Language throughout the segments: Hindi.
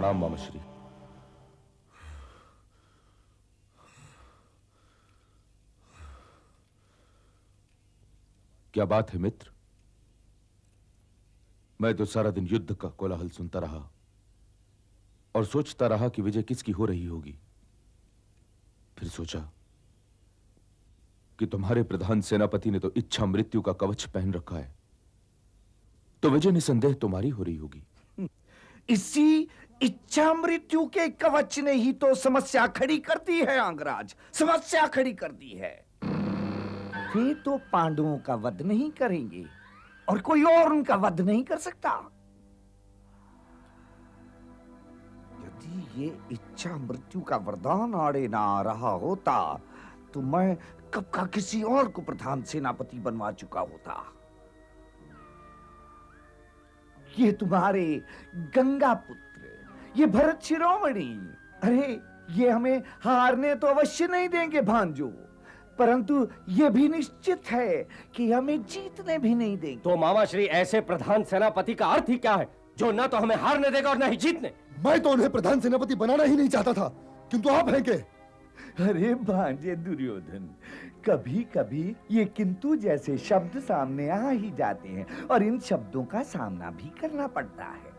प्रणाम मामाश्री। क्या बात है मित्र? मैं तो सारा दिन युद्ध का कोलाहल सुनता रहा और सोचता रहा कि विजय किसकी हो रही होगी। फिर सोचा कि तुम्हारे प्रधान सेनापति ने तो इच्छा मृत्यु का कवच पहन रखा है, तो विजय निसंदेह तुम्हारी हो रही होगी। इसी इच्छा मृत्यु के कवच ने ही तो समस्या खड़ी कर दी है अंगराज, समस्या खड़ी कर दी है। वे तो पांडवों का वध नहीं करेंगे और कोई और उनका वध नहीं कर सकता। यदि ये इच्छा मृत्यु का वरदान आड़े ना आ रहा होता तो मैं कब का किसी और को प्रधान सेनापति बनवा चुका होता। ये तुम्हारे गंगा पुत्र, ये भरत शिरोमणि, अरे ये हमें हारने तो अवश्य नहीं देंगे भांजो, परंतु ये भी निश्चित है कि हमें जीतने भी नहीं देंगे। तो मामा श्री, ऐसे प्रधान सेनापति का अर्थ ही क्या है जो ना तो हमें हारने देगा और ना ही जीतने? मैं तो उन्हें प्रधान सेनापति बनाना ही नहीं चाहता था, किंतु आप हैं के। अरे भांजे दुर्योधन, कभी कभी ये किंतु जैसे शब्द सामने आ ही जाते हैं और इन शब्दों का सामना भी करना पड़ता है।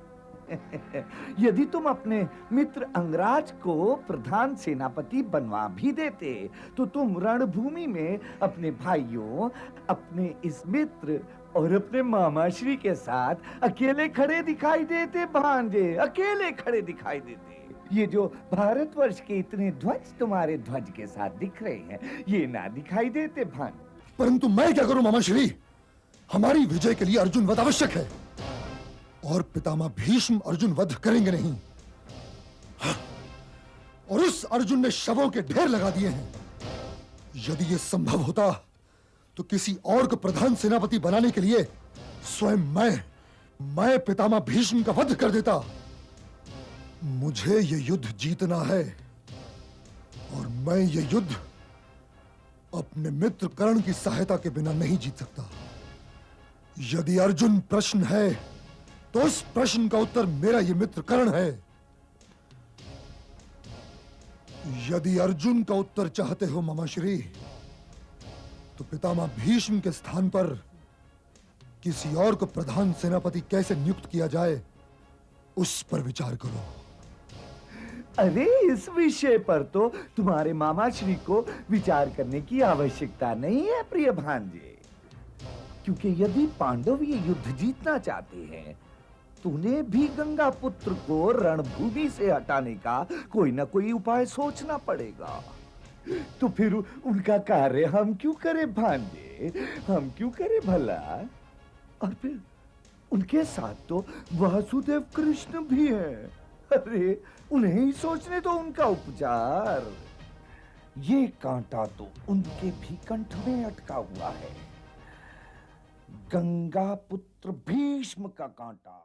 यदि तुम अपने मित्र अंगराज को प्रधान सेनापति बनवा भी देते तो तुम रणभूमि में अपने भाइयों, अपने इस मित्र और अपने मामाश्री के साथ अकेले खड़े दिखाई देते भांजे, अकेले खड़े दिखाई देते। ये जो भारतवर्ष के इतने ध्वज तुम्हारे ध्वज के साथ दिख रहे हैं, ये ना दिखाई देते भांजे। परंतु मैं क्या करूं मामाश्री? हमारी विजय के लिए अर्जुन वध आवश्यक है और पितामह भीष्म अर्जुन वध करेंगे नहीं। हाँ। और उस अर्जुन ने शवों के ढेर लगा दिए हैं। यदि यह संभव होता तो किसी और को प्रधान सेनापति बनाने के लिए स्वयं मैं पितामह भीष्म का वध कर देता। मुझे यह युद्ध जीतना है और मैं यह युद्ध अपने मित्र कर्ण की सहायता के बिना नहीं जीत सकता। यदि अर्जुन प्रश्न है तो उस प्रश्न का उत्तर मेरा ये मित्र कर्ण है। यदि अर्जुन का उत्तर चाहते हो मामाश्री, तो पितामह भीष्म के स्थान पर किसी और को प्रधान सेनापति कैसे नियुक्त किया जाए, उस पर विचार करो। अरे इस विषय पर तो तुम्हारे मामाश्री को विचार करने की आवश्यकता नहीं है प्रिय भांजे, क्योंकि यदि पांडव ये युद्ध जीतना चाहते हैं तो उन्हें भी गंगा पुत्र को रणभूमि से हटाने का कोई ना कोई उपाय सोचना पड़ेगा। तो फिर उनका कार्य हम क्यों करें भांजे, हम क्यों करें भला? और फिर उनके साथ तो वासुदेव कृष्ण भी हैं। अरे उन्हें ही सोचने तो उनका उपचार। ये कांटा तो उनके भी कंठ में अटका हुआ है, गंगा पुत्र भीष्म का कांटा।